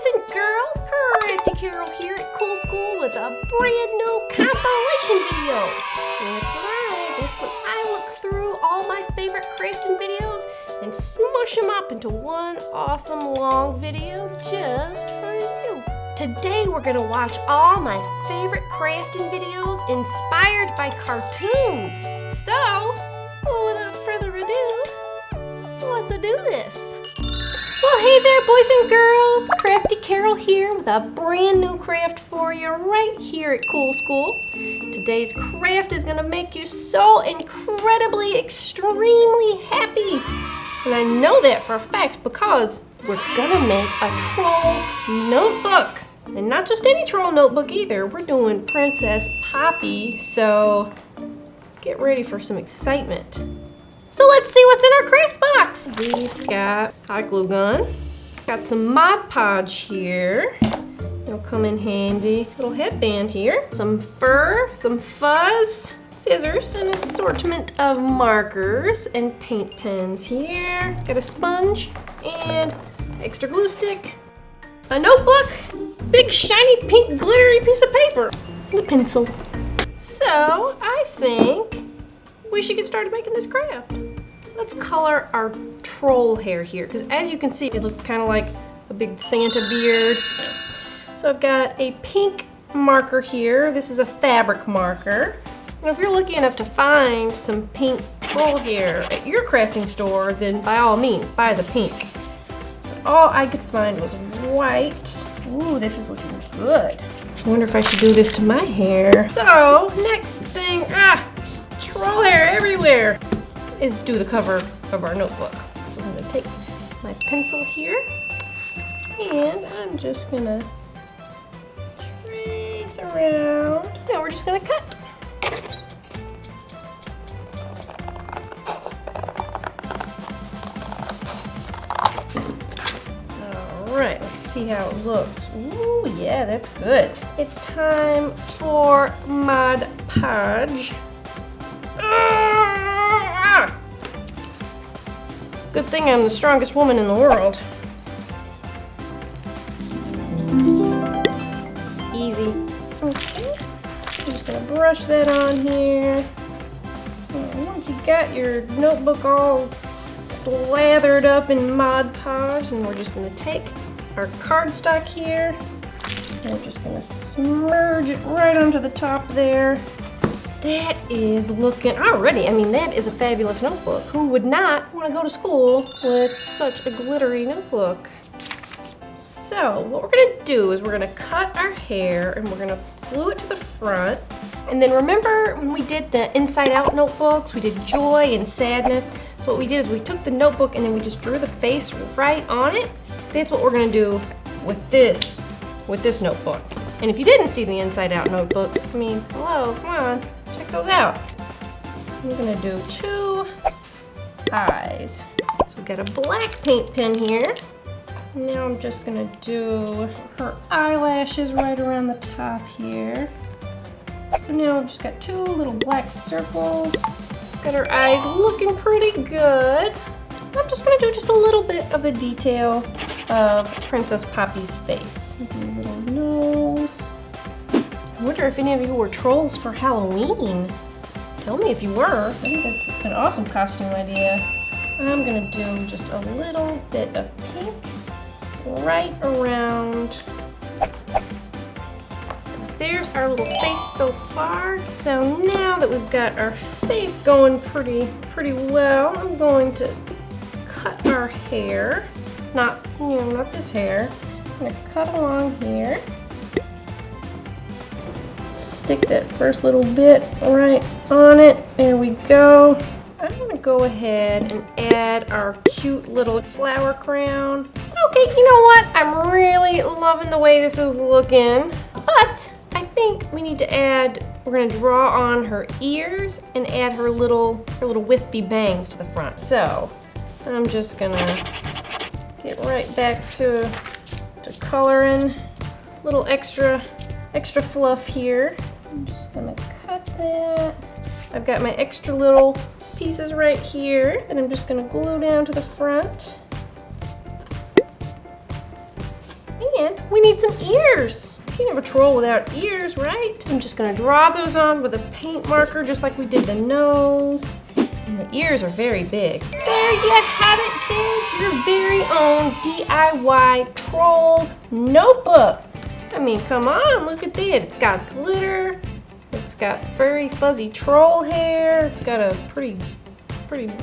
boys and girls, Crafty Carol here at Cool School with a brand new compilation video. That's right, that's when I look through all my favorite crafting videos and smush them up into one awesome long video just for you. Today we're gonna watch all my favorite crafting videos inspired by cartoons. So, without further ado, let's do this. Well, hey there, boys and girls. Crafty Carol here with a brand new craft for you right here at Cool School. Today's craft is gonna make you so incredibly, extremely happy. And I know that for a fact because we're gonna make a troll notebook. And not just any troll notebook either. We're doing Princess Poppy, so get ready for some excitement. So let's see what's in our craft box. We've got hot glue gun, got some Mod Podge here. It'll come in handy. Little headband here, some fur, some fuzz, scissors, an assortment of markers and paint pens here. Got a sponge and extra glue stick, a notebook, big shiny pink glittery piece of paper, and a pencil. So I think we should get started making this craft. Let's color our troll hair here, because as you can see, it looks kind of like a big Santa beard. So I've got a pink marker here. This is a fabric marker. And if you're lucky enough to find some pink troll hair at your crafting store, then by all means, buy the pink. But all I could find was white. Ooh, this is looking good. I wonder if I should do this to my hair. So, next thing, troll hair everywhere, is do the cover of our notebook. So I'm gonna take my pencil here and I'm just gonna trace around. Now we're just gonna cut. All right, let's see how it looks. Ooh, yeah, that's good. It's time for Mod Podge. Good thing I'm the strongest woman in the world. Easy. Okay. I'm just gonna brush that on here. And once you got your notebook all slathered up in Mod Podge, and we're just gonna take our cardstock here, and we're just gonna smurge it right onto the top there. That is looking already, I mean, that is a fabulous notebook. Who would not want to go to school with such a glittery notebook? So what we're gonna do is we're gonna cut our hair and we're gonna glue it to the front. And then remember when we did the inside out notebooks, we did joy and sadness. So what we did is we took the notebook and then we just drew the face right on it. That's what we're gonna do with this notebook. And if you didn't see the inside out notebooks, I mean, hello, come on. Check those out. We're gonna do two eyes. So we've got a black paint pen here. Now I'm just gonna do her eyelashes right around the top here. So now I've just got two little black circles. Got her eyes looking pretty good. I'm just gonna do just a little bit of the detail of Princess Poppy's face. A little nose. I wonder if any of you were trolls for Halloween. Tell me if you were. I think that's an awesome costume idea. I'm gonna do just a little bit of pink right around. So there's our little face so far. So now that we've got our face going pretty well, I'm going to cut our hair. Not this hair. I'm gonna cut along here. Stick that first little bit right on it. There we go. I'm gonna go ahead and add our cute little flower crown. Okay, you know what? I'm really loving the way this is looking, but I think we need to add, we're gonna draw on her ears and add her little wispy bangs to the front. So I'm just gonna get right back to coloring. Little extra fluff here. I'm just gonna cut that. I've got my extra little pieces right here that I'm just gonna glue down to the front. And we need some ears. You can have a troll without ears, right? I'm just gonna draw those on with a paint marker, just like we did the nose. And the ears are very big. There you have it, kids, your very own DIY Trolls notebook. I mean, come on, look at that. It's got glitter, it's got furry, fuzzy troll hair, it's got a pretty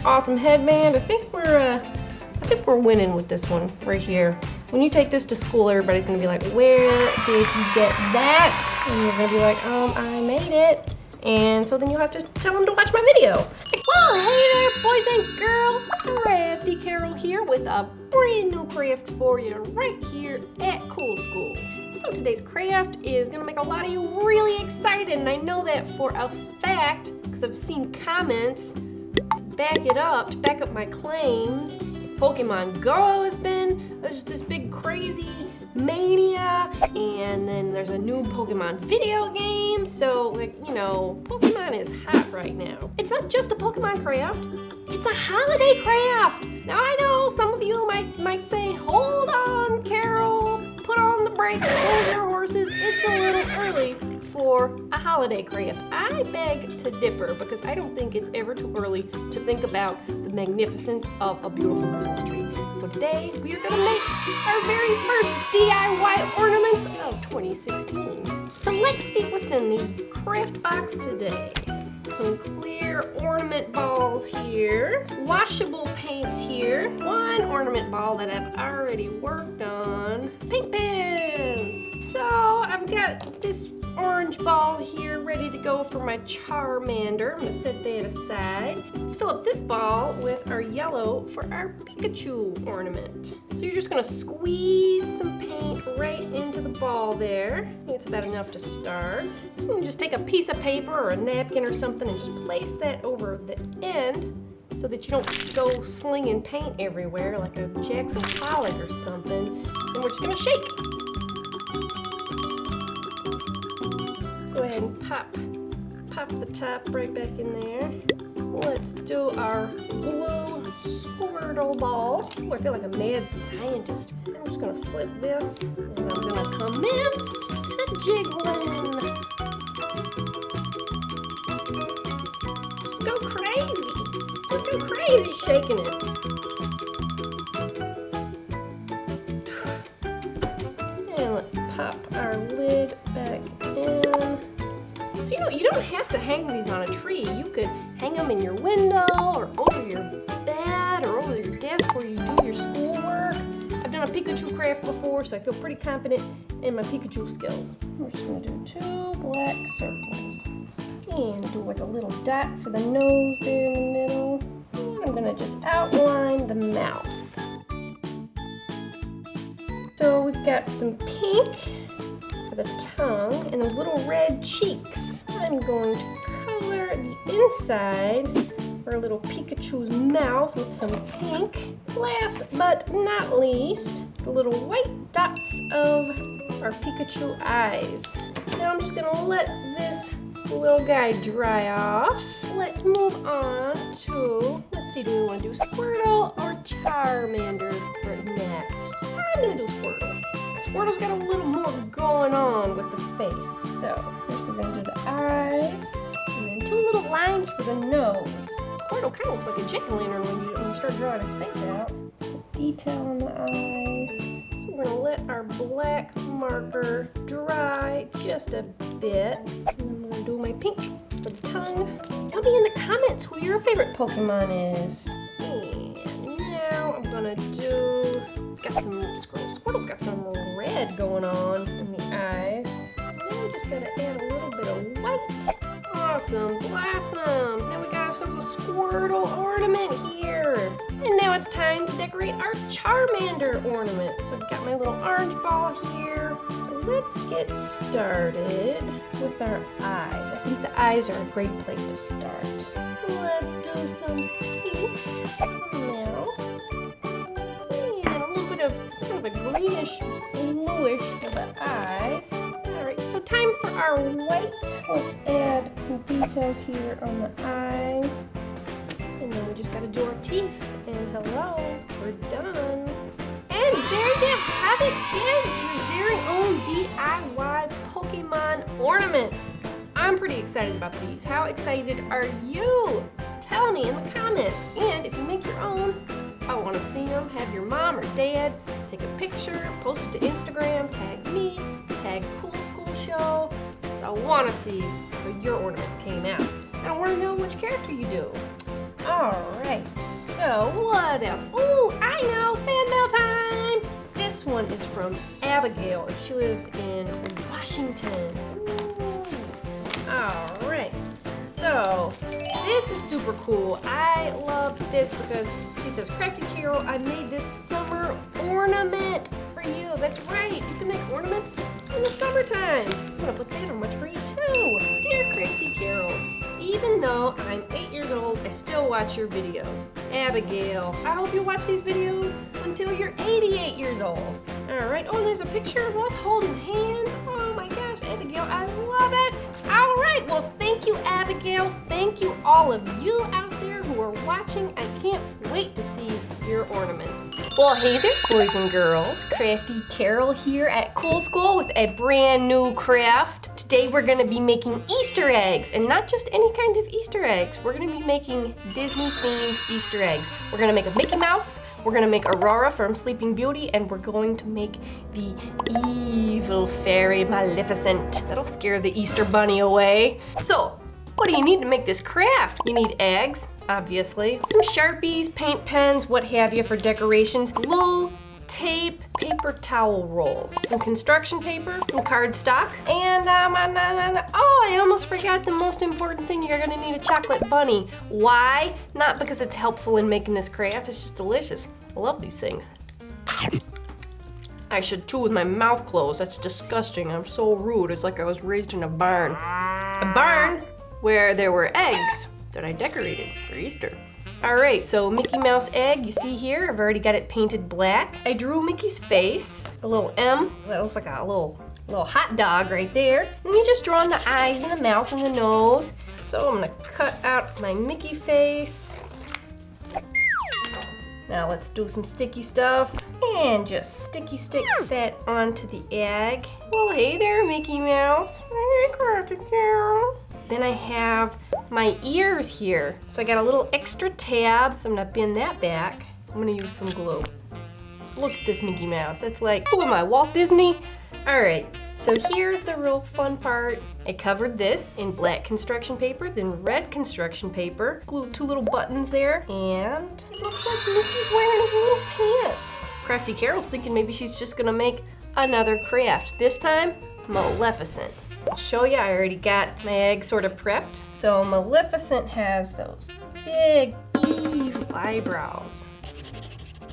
awesome headband. I think we're winning with this one right here. When you take this to school, everybody's gonna be like, where did you get that? And you're gonna be like, I made it. And so then you'll have to tell them to watch my video. Well, hey there, boys and girls. Crafty Carol here with a brand new craft for you right here at Cool School. So today's craft is gonna make a lot of you really excited, and I know that for a fact because I've seen comments to back up my claims. Pokemon Go has been just this big crazy mania, and then there's a new Pokemon video game, so like, you know, Pokemon is hot right now. It's not just a Pokemon craft, it's a holiday craft. Now I know some of you might say, hold on, Carol, put on the brakes, hold your horses, it's a little early for a holiday craft. I beg to differ because I don't think it's ever too early to think about the magnificence of a beautiful Christmas tree. So today we are gonna make our very first DIY ornaments of 2016. So let's see what's in the craft box today. Some clear ornament balls here, washable paints here, one ornament ball that I've already worked on, paint pens. So I've got this orange ball here ready to go for my Charmander. I'm gonna set that aside. Let's fill up this ball with our yellow for our Pikachu ornament. So you're just gonna squeeze some paint right into the ball there. I think it's about enough to start. So you can just take a piece of paper or a napkin or something and just place that over the end so that you don't go slinging paint everywhere like a Jackson Pollock or something. And we're just gonna shake. Go ahead and pop the top right back in there. Let's do our blue Squirtle ball. Ooh, I feel like a mad scientist. I'm just gonna flip this and I'm gonna commence to jiggling. Just go crazy. Just go crazy shaking it. And let's pop our lid back in. So you don't have to hang these on a tree. You could hang them in your window or over your bed or over your desk where you do your schoolwork. I've done a Pikachu craft before, so I feel pretty confident in my Pikachu skills. We're just gonna do 2 black circles. And do like a little dot for the nose there in the middle. And I'm gonna just outline the mouth. So we've got some pink for the tongue and those little red cheeks. I'm going to color the inside for a little Pikachu's mouth with some pink. Last but not least, the little white dots of our Pikachu eyes. Now I'm just gonna let this little guy dry off. Let's move on to, let's see, do we want to do Squirtle or Charmander for next? I'm gonna do Squirtle. Squirtle's got a little more going on with the face. So first we're gonna do the eyes, and then 2 little lines for the nose. Squirtle kind of looks like a jack-o'-lantern when you start drawing his face out. Detail on the eyes. So we're gonna let our black marker dry just a bit. And then I'm gonna do my pink for the tongue. Tell me in the comments who your favorite Pokemon is. And now I'm gonna do, got some, Squirtle's got some red going on in the eyes. And then we just gotta add a little bit of white. Awesome blossoms. Now we got ourselves a Squirtle ornament here. And now it's time to decorate our Charmander ornament. So I've got my little orange ball here. So let's get started with our eyes. I think the eyes are a great place to start. Let's do some pink mouth. And a little bit of kind of a greenish bluish for the eyes. Alright, so time for our white. Let's add some details here on the eyes. And then we just gotta do our teeth. And hello, we're done. And there you have it, kids. Your pretty excited about these. How excited are you? Tell me in the comments. And if you make your own, I want to see them. Have your mom or dad take a picture, post it to Instagram, tag me, tag Cool School Show. So I want to see how your ornaments came out. I want to know which character you do. Alright, so what else? Ooh, I know, fan mail time! This one is from Abigail, and she lives in Washington. Alright, so this is super cool. I love this because she says, Crafty Carol, I made this summer ornament for you. That's right, you can make ornaments in the summertime. I'm gonna put that on my tree too. Dear Crafty Carol, even though I'm 8 years old, I still watch your videos. Abigail, I hope you watch these videos until you're 88 years old. Alright, oh, there's a picture of us holding hands. Oh my gosh, Abigail, I love it. Alright, well, thank you, Abigail. Thank you, all of you out there who are watching. I can't wait to see your ornaments. Well, hey there, boys and girls. Crafty Carol here at Cool School with a brand new craft. Today we're gonna be making Easter eggs, and not just any kind of Easter eggs. We're gonna be making Disney-themed Easter eggs. We're gonna make a Mickey Mouse, we're gonna make Aurora from Sleeping Beauty, and we're going to make the evil fairy Maleficent. That'll scare the Easter bunny away. So, what do you need to make this craft? You need eggs, obviously, some Sharpies, paint pens, what have you for decorations, glue, tape, paper towel roll, some construction paper, some cardstock, and oh, I almost forgot the most important thing. You're gonna need a chocolate bunny. Why? Not because it's helpful in making this craft, it's just delicious. I love these things. I should chew with my mouth closed. That's disgusting. I'm so rude. It's like I was raised in a barn. A barn where there were eggs that I decorated for Easter. All right, so Mickey Mouse egg, you see here, I've already got it painted black. I drew Mickey's face, a little M. That looks like a little hot dog right there. And you just draw on the eyes and the mouth and the nose. So I'm gonna cut out my Mickey face. Now let's do some sticky stuff and just stick that onto the egg. Well, hey there, Mickey Mouse. Hey, Crafty Carol. Then I have my ears here. So I got a little extra tab, so I'm gonna bend that back. I'm gonna use some glue. Look at this Mickey Mouse. It's like, who am I, Walt Disney? All right, so here's the real fun part. I covered this in black construction paper, then red construction paper, glued 2 little buttons there, and it looks like Mickey's wearing his little pants. Crafty Carol's thinking maybe she's just gonna make another craft. This time, Maleficent. I'll show you, I already got my egg sort of prepped. So Maleficent has those big, evil eyebrows.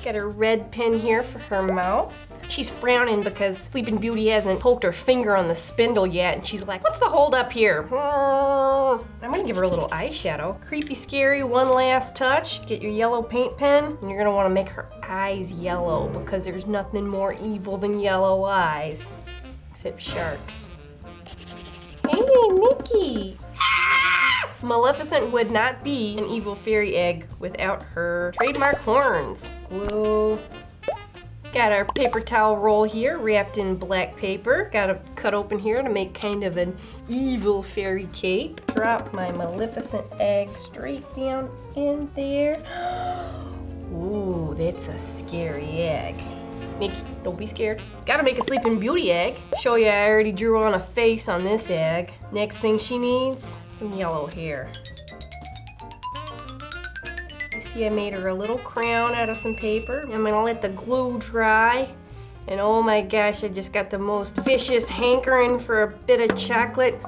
Got a red pin here for her mouth. She's frowning because Sleeping Beauty hasn't poked her finger on the spindle yet, and she's like, what's the hold up here? I'm gonna give her a little eyeshadow. Creepy, scary, one last touch. Get your yellow paint pen, and you're gonna wanna make her eyes yellow because there's nothing more evil than yellow eyes, except sharks. Hey, Mickey! Ah! Maleficent would not be an evil fairy egg without her trademark horns. Glue. Got our paper towel roll here, wrapped in black paper. Got a cut open here to make kind of an evil fairy cape. Drop my Maleficent egg straight down in there. Ooh, that's a scary egg. Mickey, don't be scared. Gotta make a Sleeping Beauty egg. Show you, I already drew on a face on this egg. Next thing she needs, some yellow hair. You see I made her a little crown out of some paper. I'm gonna let the glue dry. And oh my gosh, I just got the most vicious hankering for a bit of chocolate.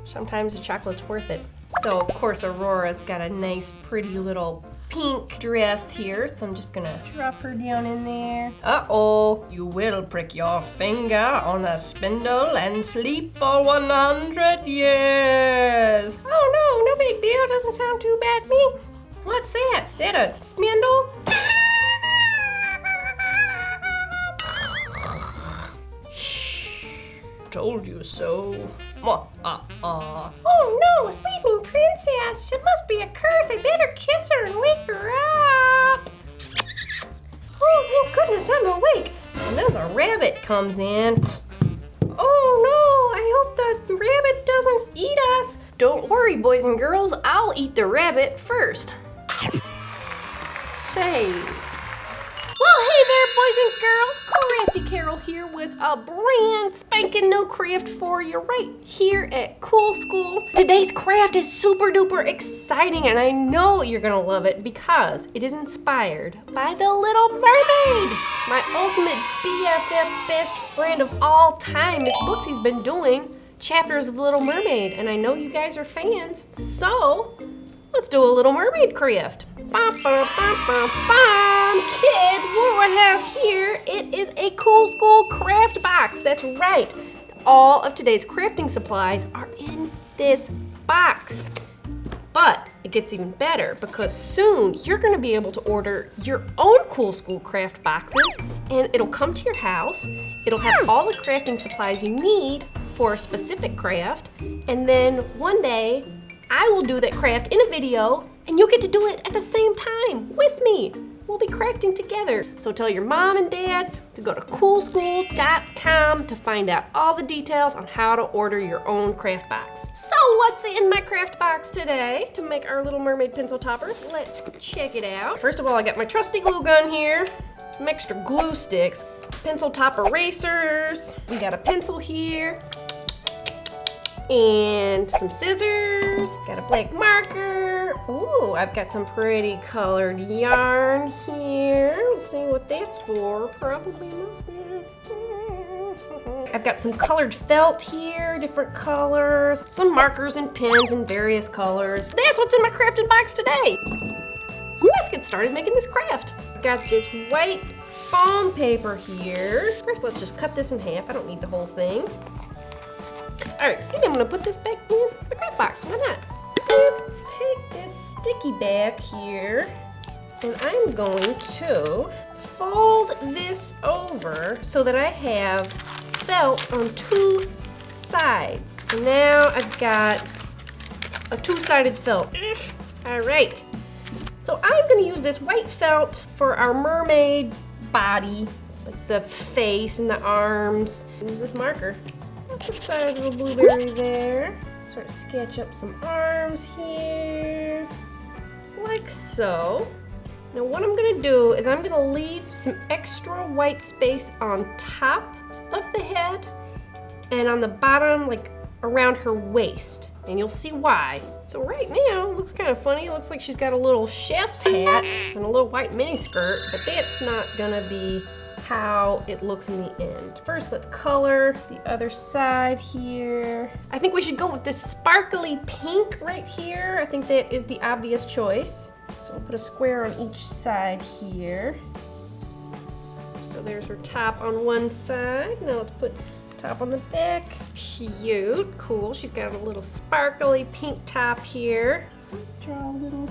Sometimes the chocolate's worth it. So of course Aurora's got a nice pretty little pink dress here, so I'm just gonna drop her down in there. Uh-oh, you will prick your finger on a spindle and sleep for 100 years. Oh no, no big deal, doesn't sound too bad to me. What's that? Is that a spindle? Told you so. Oh no, sleeping princess. It must be a curse. I better kiss her and wake her up. Oh, thank goodness I'm awake. And then the rabbit comes in. Oh no, I hope the rabbit doesn't eat us. Don't worry, boys and girls, I'll eat the rabbit first. Saved. Well, hey there, boys and girls. Crafty Carol here with a brand spanking new craft for you right here at Cool School. Today's craft is super duper exciting, and I know you're gonna love it because it is inspired by the Little Mermaid, my ultimate BFF best friend of all time. Miss Booksy's been doing chapters of the Little Mermaid, and I know you guys are fans, so let's do a Little Mermaid craft. Bum, bum, bum, bum, bum. Kids, what do I have here? It is a Cool School craft box. That's right. All of today's crafting supplies are in this box. But it gets even better because soon you're going to be able to order your own Cool School craft boxes, and it'll come to your house. It'll have all the crafting supplies you need for a specific craft, and then one day I will do that craft in a video, and you'll get to do it at the same time with me. We'll be crafting together. So tell your mom and dad to go to coolschool.com to find out all the details on how to order your own craft box. So what's in my craft box today to make our Little Mermaid pencil toppers? Let's check it out. First of all, I got my trusty glue gun here, some extra glue sticks, pencil top erasers. We got a pencil here, and some scissors, got a black marker. Ooh, I've got some pretty colored yarn here. We'll see what that's for. Probably mustard. I've got some colored felt here, different colors, some markers and pens in various colors. That's what's in my crafting box today. Let's get started making this craft. I've got this white foam paper here. First, let's just cut this in half. I don't need the whole thing. All right, and I'm gonna put this back in the craft box. Why not? Take this sticky back here, and I'm going to fold this over so that I have felt on two sides. And now I've got a two-sided felt. All right. So I'm gonna use this white felt for our mermaid body, like the face and the arms. Use this marker. The size of a blueberry there. Sort of sketch up some arms here, like so. Now what I'm gonna do is I'm gonna leave some extra white space on top of the head and on the bottom, like around her waist, and you'll see why. So right now, it looks kind of funny. It looks like she's got a little chef's hat and a little white mini skirt, but that's not gonna be how it looks in the end. First, let's color the other side here. I think we should go with this sparkly pink right here. I think that is the obvious choice. So we'll put a square on each side here. So there's her top on one side. Now let's put top on the back. Cute, cool. She's got a little sparkly pink top here. Draw a little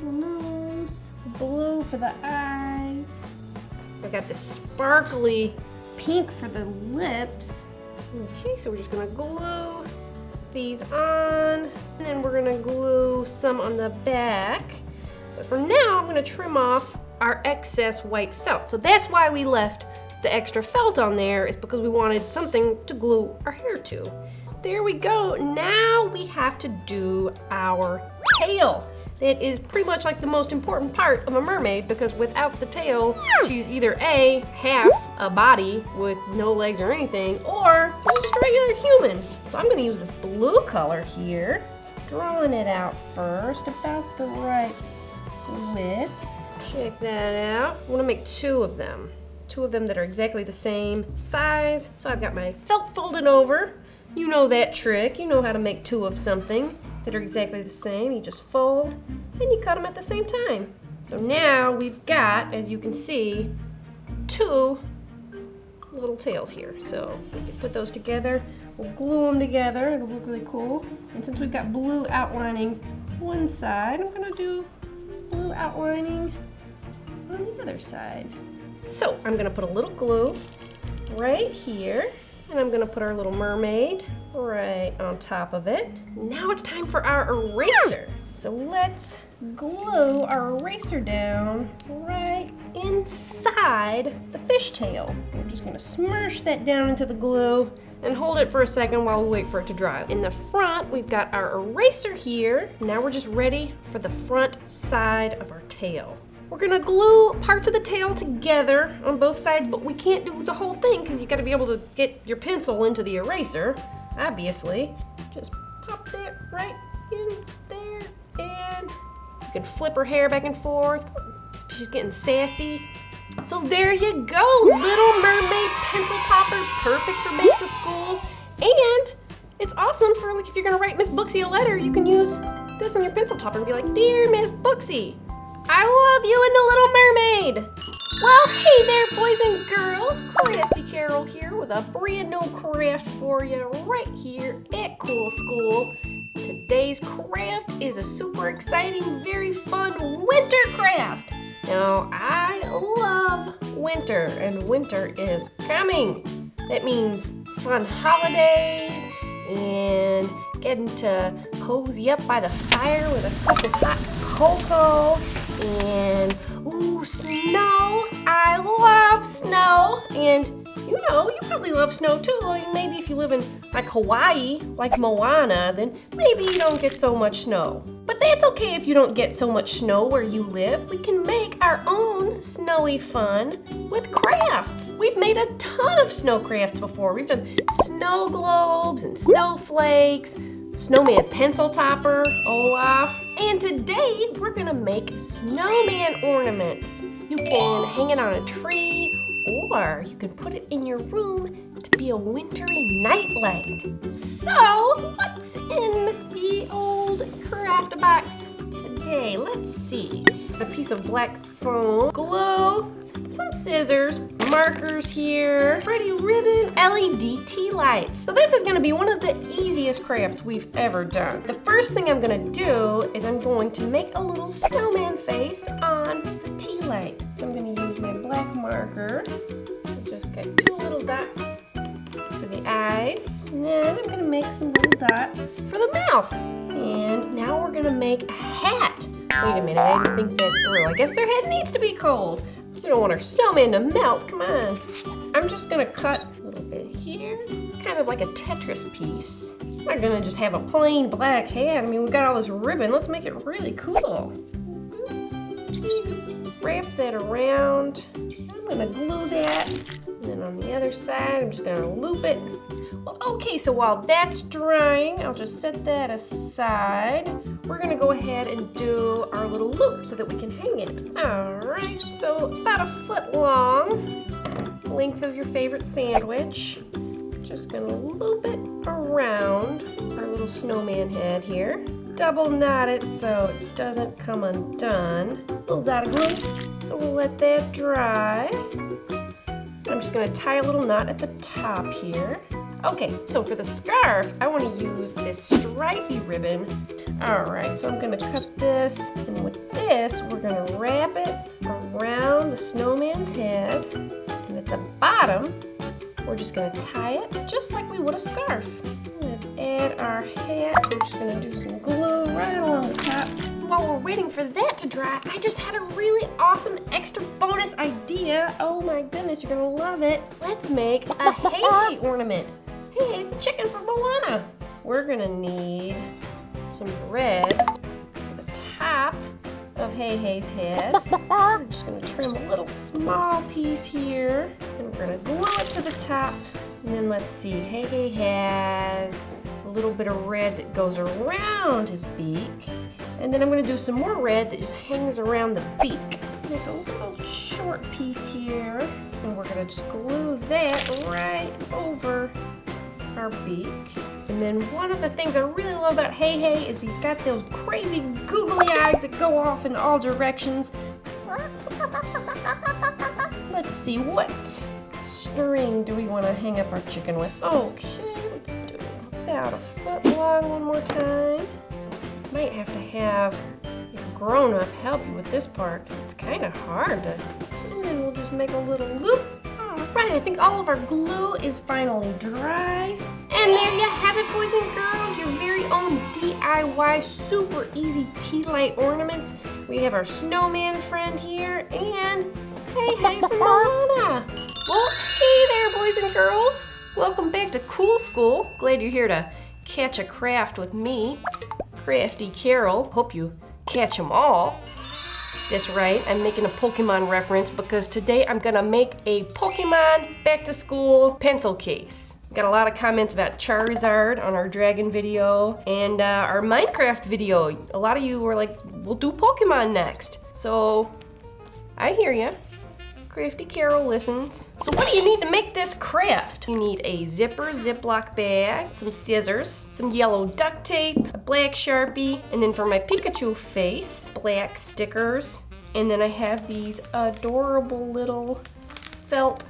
nose, blue for the eyes. I got this sparkly pink for the lips. Okay, so we're just gonna glue these on, and then we're gonna glue some on the back. But for now, I'm gonna trim off our excess white felt. So that's why we left the extra felt on there, is because we wanted something to glue our hair to. There we go. Now we have to do our tail. It is pretty much like the most important part of a mermaid, because without the tail, she's either A, half a body with no legs or anything, or she's just a regular human. So I'm gonna use this blue color here, drawing it out first, about the right width. Check that out. I wanna make two of them that are exactly the same size. So I've got my felt folded over. You know that trick. You know how to make two of something that are exactly the same. You just fold and you cut them at the same time. So now we've got, as you can see, two little tails here. So we can put those together. We'll glue them together. It'll look really cool. And since we've got blue outlining one side, I'm gonna do blue outlining on the other side. So I'm gonna put a little glue right here, and I'm gonna put our little mermaid right on top of it. Now it's time for our eraser. So let's glue our eraser down right inside the fishtail. We're just gonna smoosh that down into the glue and hold it for a second while we wait for it to dry. In the front, we've got our eraser here. Now we're just ready for the front side of our tail. We're gonna glue parts of the tail together on both sides, but we can't do the whole thing because you gotta be able to get your pencil into the eraser, obviously. Just pop that right in there, and you can flip her hair back and forth. She's getting sassy. So there you go, Little Mermaid pencil topper, perfect for back to school. And it's awesome for like if you're gonna write Miss Booksy a letter, you can use this on your pencil topper and be like, "Dear Miss Booksy, I love you in the Little Mermaid." Well, hey there, boys and girls. Crafty Carol here with a brand new craft for you right here at Cool School. Today's craft is a super exciting, very fun winter craft. Now, I love winter, and winter is coming. That means fun holidays and getting to cozy up by the fire with a cup of hot cocoa and, ooh, snow. I love snow. And you know, you probably love snow too. I mean, maybe if you live in like Hawaii, like Moana, then maybe you don't get so much snow. But that's okay if you don't get so much snow where you live. We can make our own snowy fun with crafts. We've made a ton of snow crafts before. We've done snow globes and snowflakes, snowman pencil topper, Olaf, and today we're gonna make snowman ornaments. You can hang it on a tree, or you can put it in your room to be a wintry nightlight. So, what's in the old craft box today? Let's see. A piece of black foam, glue, some scissors, markers here, pretty ribbon, LED tea lights. So this is gonna be one of the easiest crafts we've ever done. The first thing I'm gonna do is I'm going to make a little snowman face on the tea light. So I'm gonna use my black marker to just get 2 little dots for the eyes. And then I'm gonna make some little dots for the mouth. And now we're gonna make a hat. Wait a minute, I didn't think that through. I guess their head needs to be cold. We don't want our snowman to melt, come on. I'm just gonna cut a little bit here. It's kind of like a Tetris piece. I'm not gonna just have a plain black hat. I mean, we've got all this ribbon. Let's make it really cool. Wrap that around. I'm gonna glue that. And then on the other side, I'm just gonna loop it. Well, okay, so while that's drying, I'll just set that aside. We're gonna go ahead and do our little loop so that we can hang it. All right, so about 1 foot long, length of your favorite sandwich. Just gonna loop it around our little snowman head here. Double knot it so it doesn't come undone. Little dot of glue, so we'll let that dry. I'm just gonna tie a little knot at the top here. Okay, so for the scarf, I want to use this stripy ribbon. All right, so I'm gonna cut this, and with this, we're gonna wrap it around the snowman's head, and at the bottom, we're just gonna tie it just like we would a scarf. Let's add our hat. We're just gonna do some glue right along the top. While we're waiting for that to dry, I just had a really awesome extra bonus idea. Oh my goodness, you're gonna love it. Let's make a hey ornament. Hey, it's the chicken from Moana. We're gonna need some red for the top of Hey Hey's head. I'm just gonna trim a little small piece here, and we're gonna glue it to the top. And then let's see, Hey Hey has a little bit of red that goes around his beak. And then I'm gonna do some more red that just hangs around the beak. Make a little short piece here, and we're gonna just glue that right over our beak. And then one of the things I really love about Hey Hey is he's got those crazy googly eyes that go off in all directions. Let's see, what string do we want to hang up our chicken with? Okay, let's do about 1 foot long one more time. Might have to have a grown-up help you with this part because it's kind of hard to. And then we'll just make a little loop. Alright, I think all of our glue is finally dry. And there you have it, boys and girls, your very own DIY super easy tea light ornaments. We have our snowman friend here, and hey from Moana. Well, hey there, boys and girls. Welcome back to Cool School. Glad you're here to catch a craft with me, Crafty Carol. Hope you catch them all. That's right, I'm making a Pokemon reference because today I'm gonna make a Pokemon back to school pencil case. Got a lot of comments about Charizard on our dragon video and our Minecraft video. A lot of you were like, we'll do Pokemon next. So, I hear ya. Crafty Carol listens. So what do you need to make this craft? You need a zipper Ziploc bag, some scissors, some yellow duct tape, a black Sharpie, and then for my Pikachu face, black stickers. And then I have these adorable little felt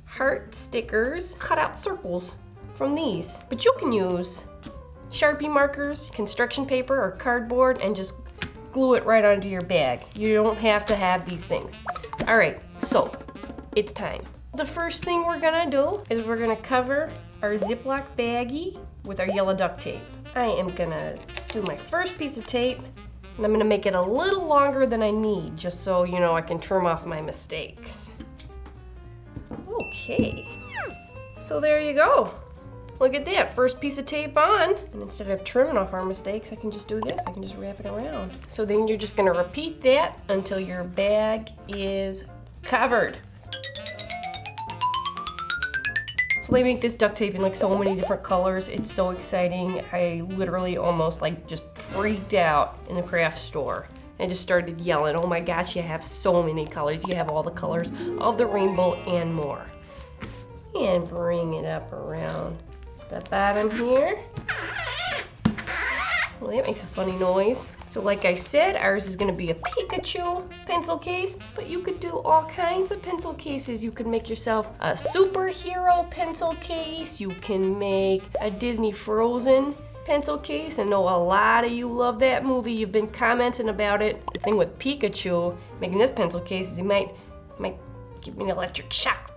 heart stickers, cut out circles from these. But you can use Sharpie markers, construction paper, or cardboard and just glue it right onto your bag. You don't have to have these things. All right, so it's time. The first thing we're gonna do is we're gonna cover our Ziploc baggie with our yellow duct tape. I am gonna do my first piece of tape and I'm gonna make it a little longer than I need just so you know I can trim off my mistakes. Okay, so there you go. Look at that, first piece of tape on. And instead of trimming off our mistakes, I can just do this. I can just wrap it around. So then you're just gonna repeat that until your bag is covered. So they make this duct tape in like so many different colors. It's so exciting. I literally almost like just freaked out in the craft store. I just started yelling, oh my gosh, you have so many colors. You have all the colors of the rainbow and more. And bring it up around the bottom here. Well, that makes a funny noise. So like I said, ours is gonna be a Pikachu pencil case, but you could do all kinds of pencil cases. You could make yourself a superhero pencil case. You can make a Disney Frozen pencil case. I know a lot of you love that movie. You've been commenting about it. The thing with Pikachu making this pencil case is he might give me an electric shock.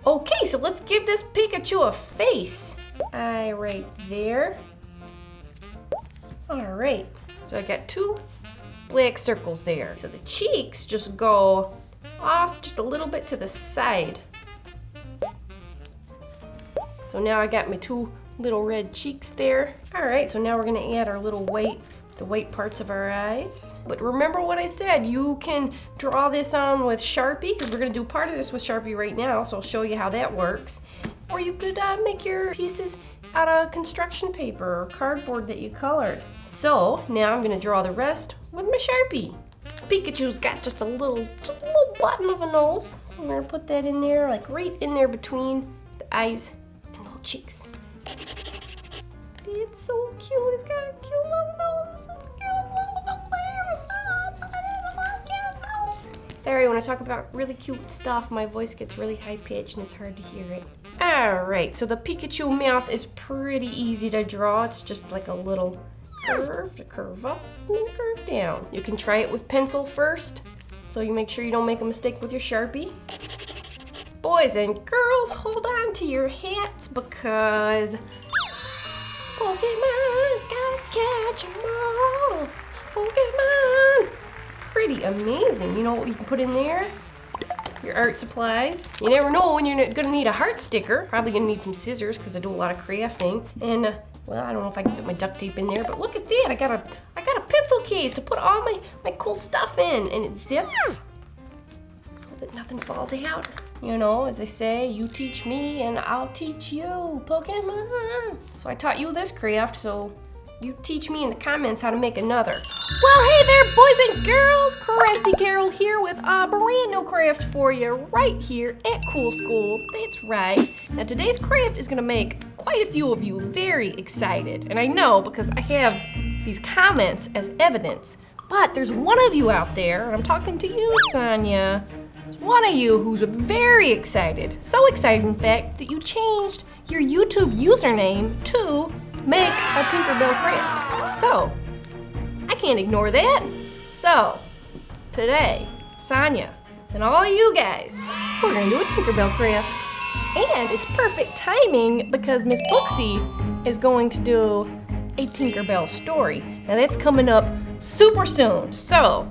Okay, so let's give this Pikachu a face. Eye right there. All right, so I got two black circles there. So the cheeks just go off just a little bit to the side. So now I got my two little red cheeks there. All right, so now we're gonna add our little the white parts of our eyes. But remember what I said, you can draw this on with Sharpie, because we're gonna do part of this with Sharpie right now, so I'll show you how that works. Or you could make your pieces out of construction paper or cardboard that you colored. So now I'm gonna draw the rest with my Sharpie. Pikachu's got just a little button of a nose, so I'm gonna put that in there, like right in there between the eyes and little cheeks. It's so cute, it's got a cute little nose. Sorry, when I talk about really cute stuff, my voice gets really high-pitched and it's hard to hear it. Alright, so the Pikachu mouth is pretty easy to draw. It's just like a little curve to curve up and then curve down. You can try it with pencil first, so you make sure you don't make a mistake with your Sharpie. Boys and girls, hold on to your hats because Pokemon, gotta catch 'em all. Pokemon. Pretty amazing. You know what you can put in there? Your art supplies. You never know when you're gonna need a heart sticker. Probably gonna need some scissors because I do a lot of crafting. And well, I don't know if I can fit my duct tape in there, but look at that. I got a pencil case to put all my cool stuff in, and it zips so that nothing falls out. You know, as they say, you teach me and I'll teach you, Pokemon. So I taught you this craft, so you teach me in the comments how to make another. Well, hey there, boys and girls. Crafty Carol here with a brand new craft for you right here at Cool School. That's right. Now today's craft is gonna make quite a few of you very excited. And I know because I have these comments as evidence. But there's one of you out there, and I'm talking to you, Sonia. There's one of you who's very excited. So excited, in fact, that you changed your YouTube username to make a Tinkerbell craft. So, I can't ignore that. So, today, Sonia and all you guys, we're gonna do a Tinkerbell craft. And it's perfect timing because Miss Booksy is going to do a Tinkerbell story. Now that's coming up super soon. So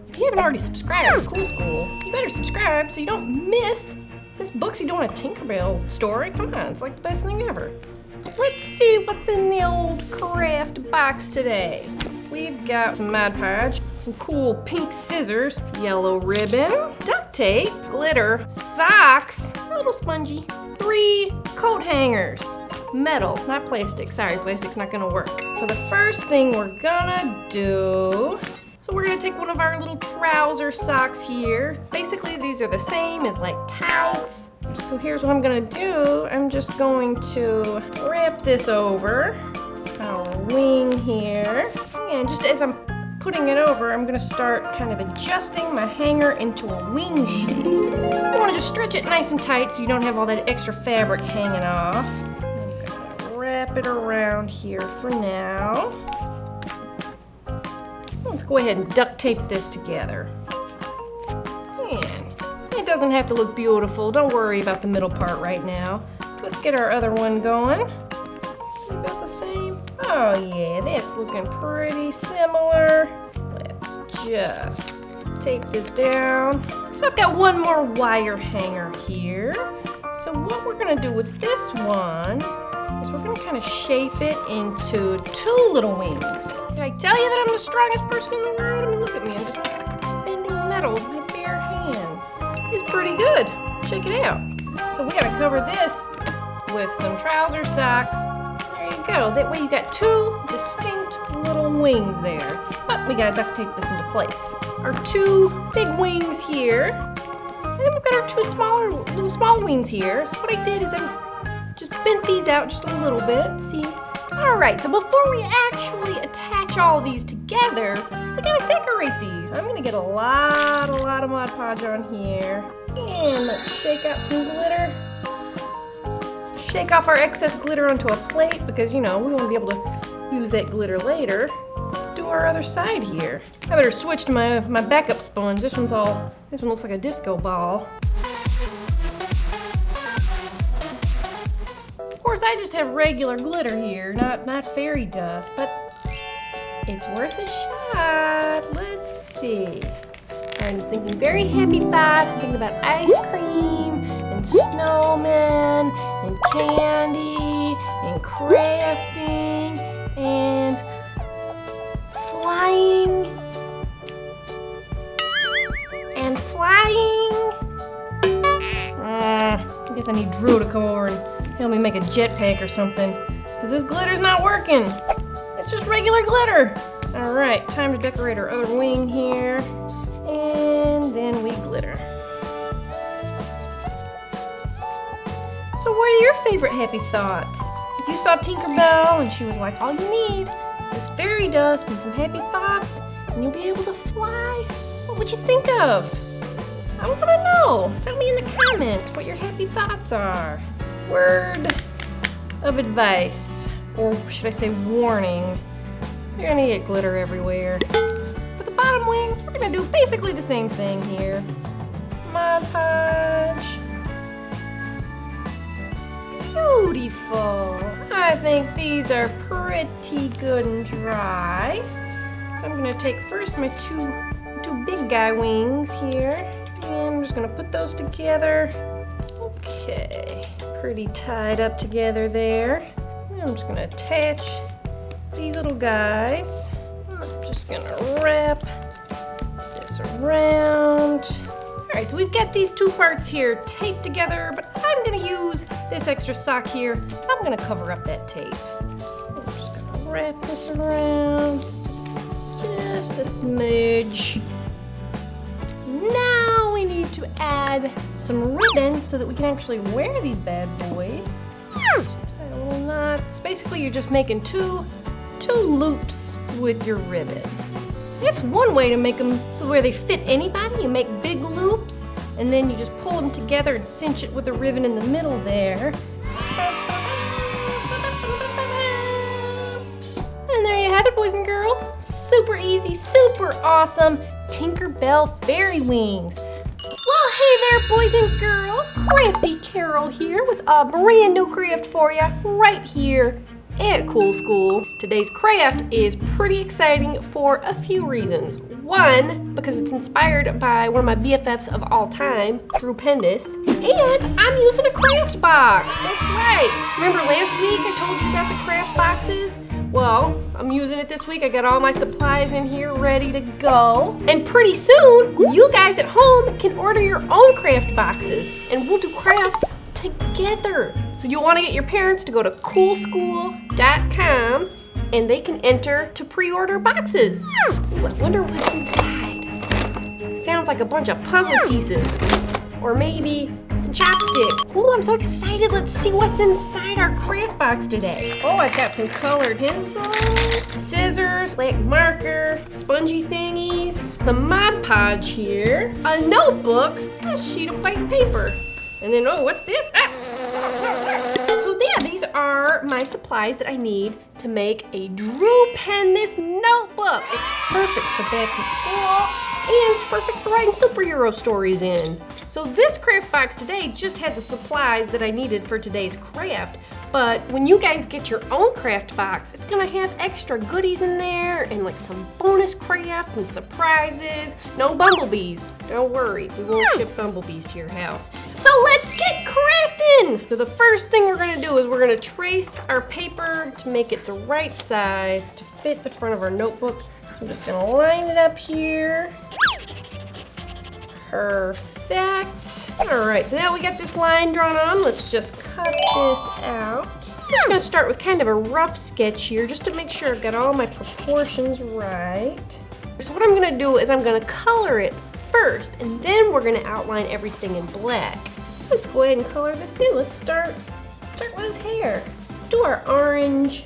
if you haven't already subscribed to Cool School, you better subscribe so you don't miss Miss Booksy doing a Tinkerbell story. Come on, it's like the best thing ever. Let's see what's in the old craft box today. We've got some Mod Podge, some cool pink scissors, yellow ribbon, duct tape, glitter, socks, a little spongy, 3 coat hangers, metal, not plastic. Sorry, plastic's not gonna work. So the first thing we're gonna do, so we're gonna take one of our little trouser socks here. Basically, these are the same as like tights. So here's what I'm gonna do. I'm just going to wrap this over our wing here. And just as I'm putting it over, I'm gonna start kind of adjusting my hanger into a wing shape. You wanna just stretch it nice and tight so you don't have all that extra fabric hanging off. I'm gonna wrap it around here for now. Let's go ahead and duct tape this together. And it doesn't have to look beautiful. Don't worry about the middle part right now. So let's get our other one going. About the same? Oh yeah, that's looking pretty similar. Let's just tape this down. So I've got one more wire hanger here. So what we're gonna do with this one is we're gonna kind of shape it into 2 little wings. Did I tell you that I'm the strongest person in the world? I mean, look at me, I'm just bending metal with my bare hands. It's pretty good. Check it out. So we gotta cover this with some trouser socks. There you go. That way you got 2 distinct little wings there. But we gotta duct tape this into place. Our 2 big wings here. And then we've got our 2 little small wings here. So what I did is I just bent these out just a little bit. See? Alright, so before we actually attach all these together, we gotta decorate these. So I'm gonna get a lot of Mod Podge on here. And let's shake out some glitter. Shake off our excess glitter onto a plate because, you know, we want to be able to use that glitter later. Let's do our other side here. I better switch to my backup sponge. This one looks like a disco ball. Of course, I just have regular glitter here, not fairy dust, but it's worth a shot. Let's see. I'm thinking very happy thoughts. I'm thinking about ice cream and snowmen and candy and crafting and flying and flying. I guess I need Drew to come over and help me make a jetpack or something because this glitter's not working. It's just regular glitter. All right, time to decorate our other wing here. And then we glitter. So what are your favorite happy thoughts? If you saw Tinkerbell and she was like, all you need is this fairy dust and some happy thoughts and you'll be able to fly, what would you think of? I want to know. Tell me in the comments what your happy thoughts are. Word of advice, or should I say warning, you're gonna get glitter everywhere. Bottom wings, we're gonna do basically the same thing here. Mod Podge. Beautiful. I think these are pretty good and dry. So I'm gonna take first my two big guy wings here, and I'm just gonna put those together. Okay, pretty tied up together there. So now I'm just gonna attach these little guys. I'm just gonna wrap this around. All right, so we've got these 2 parts here taped together, but I'm gonna use this extra sock here. I'm gonna cover up that tape. I'm just gonna wrap this around just a smidge. Now we need to add some ribbon so that we can actually wear these bad boys. Just tie a little knot. So basically you're just making two loops with your ribbon. That's one way to make them so where they fit anybody. You make big loops and then you just pull them together and cinch it with the ribbon in the middle there. And there you have it, boys and girls. Super easy, super awesome Tinkerbell fairy wings. Hey there, boys and girls. Crafty Carol here with a brand new craft for you right here at Cool School. Today's craft is pretty exciting for a few reasons. One, because it's inspired by one of my BFFs of all time, Drew Pendis, and I'm using a craft box. That's right. Remember last week I told you about the craft boxes? Well, I'm using it this week. I got all my supplies in here ready to go. And pretty soon, you guys at home can order your own craft boxes and we'll do crafts together. So you'll want to get your parents to go to coolschool.com and they can enter to pre-order boxes. Ooh, I wonder what's inside. Sounds like a bunch of puzzle pieces. Or maybe some chopsticks. Ooh, I'm so excited. Let's see what's inside our craft box today. Oh, I've got some colored pencils, scissors, black marker, spongy thingies, the Mod Podge here, a notebook, a sheet of white paper. And then, oh, what's this? So yeah, these are my supplies that I need to make a Drew Pendis notebook. It's perfect for back to school. And it's perfect for writing superhero stories in. So this craft box today just had the supplies that I needed for today's craft. But when you guys get your own craft box, it's gonna have extra goodies in there and like some bonus crafts and surprises. No bumblebees, don't worry, we won't ship bumblebees to your house. So let's get crafting! So the first thing we're gonna do is we're gonna trace our paper to make it the right size to fit the front of our notebook. I'm just gonna line it up here. Perfect. All right, so now we got this line drawn on. Let's just cut this out. I'm just gonna start with kind of a rough sketch here just to make sure I've got all my proportions right. So what I'm gonna do is I'm gonna color it first and then we're gonna outline everything in black. Let's go ahead and color this in. Let's start with his hair. Let's do our orange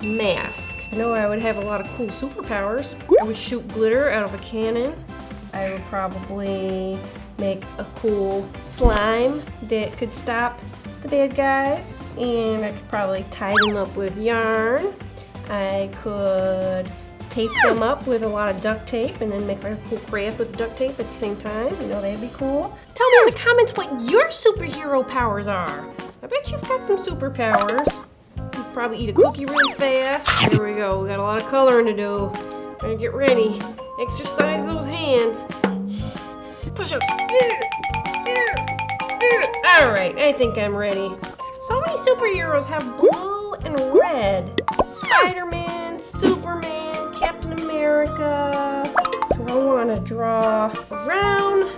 mask. I know I would have a lot of cool superpowers. I would shoot glitter out of a cannon. I would probably make a cool slime that could stop the bad guys. And I could probably tie them up with yarn. I could tape them up with a lot of duct tape and then make like a cool craft with duct tape at the same time. You know, that'd be cool. Tell me in the comments what your superhero powers are. I bet you've got some superpowers. Probably eat a cookie really fast. Here we go, we got a lot of coloring to do. Gotta get ready. Exercise those hands. Push-ups. All right, I think I'm ready. So many superheroes have blue and red. Spider-Man, Superman, Captain America. So I wanna draw around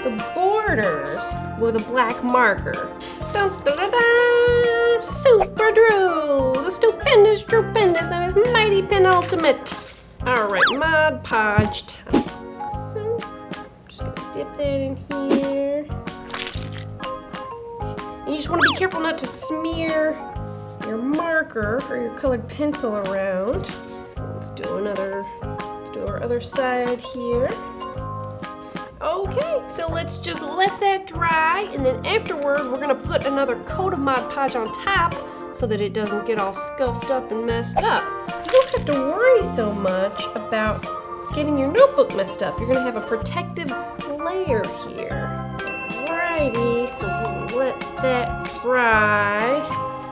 the borders with a black marker. Dun, dun, dun, dun. Super Drew, the stupendous Drew Pendis and his mighty penultimate. All right, Mod Podge time. So, just gonna dip that in here. And you just wanna be careful not to smear your marker or your colored pencil around. Let's do our other side here. Okay, so let's just let that dry, and then afterward, we're gonna put another coat of Mod Podge on top so that it doesn't get all scuffed up and messed up. You don't have to worry so much about getting your notebook messed up. You're gonna have a protective layer here. Alrighty, so we'll let that dry.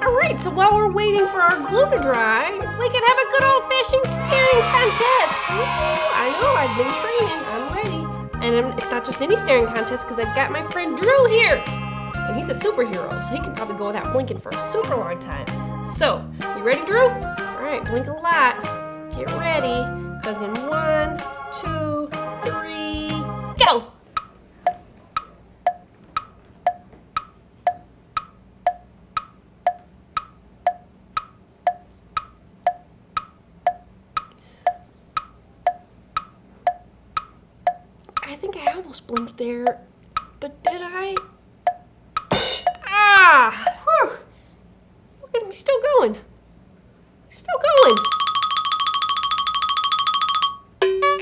Alright, so while we're waiting for our glue to dry, we can have a good old-fashioned staring contest. Ooh, I know, I've been training, I'm ready. And it's not just any staring contest because I've got my friend Drew here. And he's a superhero, so he can probably go without blinking for a super long time. So, you ready, Drew? All right, blink a lot. Get ready, because in 1, 2, 3, go! I think I almost blinked there, but did I? Ah! Whew. Look at me, still going. Still going.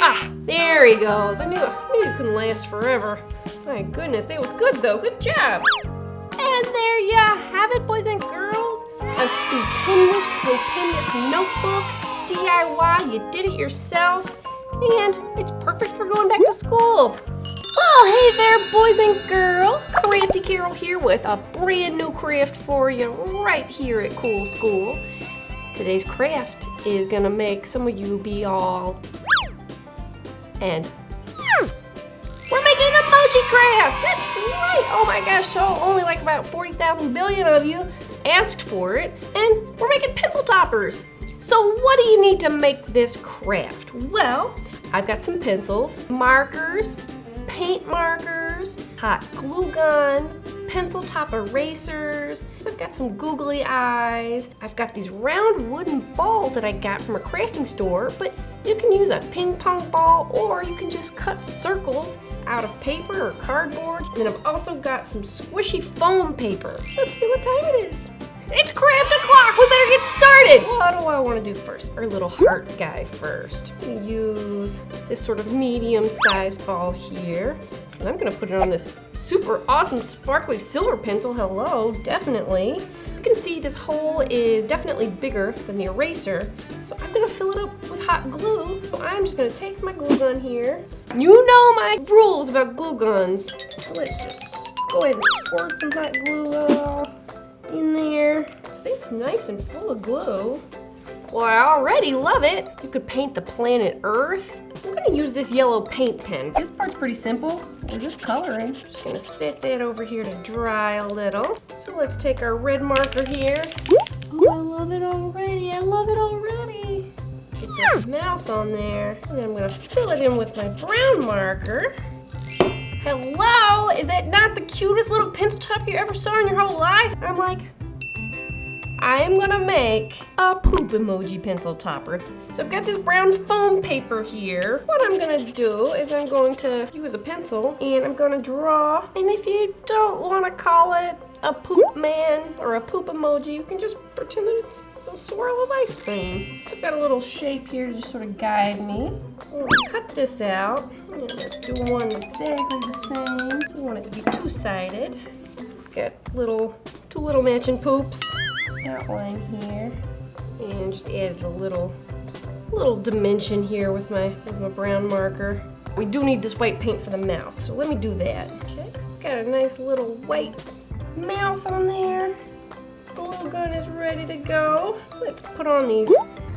Ah, there he goes. I knew it couldn't last forever. My goodness, that was good though. Good job. And there you have it, boys and girls. A stupendous, stupendous notebook. DIY, you did it yourself. And it's perfect for going back to school. Oh, Hey there, boys and girls. Crafty Carol here with a brand new craft for you right here at Cool School. Today's craft is gonna make some of you be all and we're making an emoji craft. That's right. Oh my gosh, so only like about 40,000 billion of you asked for it, and we're making pencil toppers. So what do you need to make this craft? Well, I've got some pencils, markers, paint markers, hot glue gun, pencil top erasers. I've got some googly eyes. I've got these round wooden balls that I got from a crafting store, but you can use a ping pong ball or you can just cut circles out of paper or cardboard. And then I've also got some squishy foam paper. Let's see what time it is. It's craft o'clock, we better get started. What do I want to do first? Our little heart guy first. I'm gonna use this sort of medium-sized ball here. And I'm gonna put it on this super awesome sparkly silver pencil. Hello, definitely. You can see this hole is definitely bigger than the eraser. So I'm gonna fill it up with hot glue. So I'm just gonna take my glue gun here. You know my rules about glue guns. So let's just go ahead and squirt some hot glue in there. So it's nice and full of glue. Well, I already love it. You could paint the planet Earth. I'm gonna use this yellow paint pen. This part's pretty simple. We're just coloring. Just gonna set that over here to dry a little. So let's take our red marker here. Oh, I love it already. I love it already. Get this mouth on there. And then I'm gonna fill it in with my brown marker. Hello, is that not the cutest little pencil top you ever saw in your whole life? I'm like, I am gonna make a poop emoji pencil topper. So I've got this brown foam paper here. What I'm gonna do is I'm going to use a pencil and I'm gonna draw. And if you don't wanna call it a poop man or a poop emoji, you can just pretend that it's a swirl of ice cream. So I've got a little shape here to just sort of guide me. I'm gonna cut this out. And let's do one exactly the same. You want it to be two-sided. Got two little matching poops. Outline here, and just added a little dimension here with my brown marker. We do need this white paint for the mouth, so let me do that. Okay, got a nice little white mouth on there. Glue gun is ready to go. Let's put on these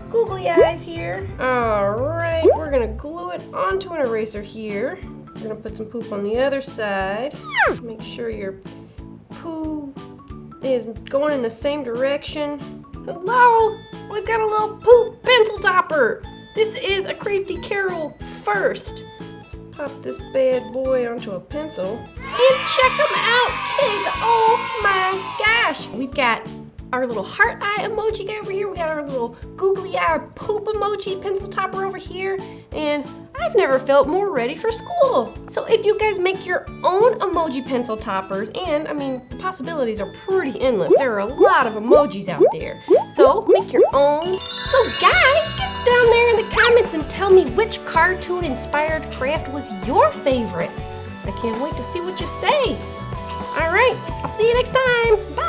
googly eyes here. All right, we're gonna glue it onto an eraser here. We're gonna put some poop on the other side. Make sure your poo is going in the same direction. Hello, we've got a little poop pencil topper. This is a Crafty Carol first. Let's pop this bad boy onto a pencil. And check them out, kids. Oh my gosh. We've got our little heart eye emoji guy over here. We got our little googly eye poop emoji pencil topper over here. And I've never felt more ready for school. So if you guys make your own emoji pencil toppers, and I mean, the possibilities are pretty endless. There are a lot of emojis out there. So make your own. So guys, get down there in the comments and tell me which cartoon inspired craft was your favorite. I can't wait to see what you say. All right, I'll see you next time. Bye.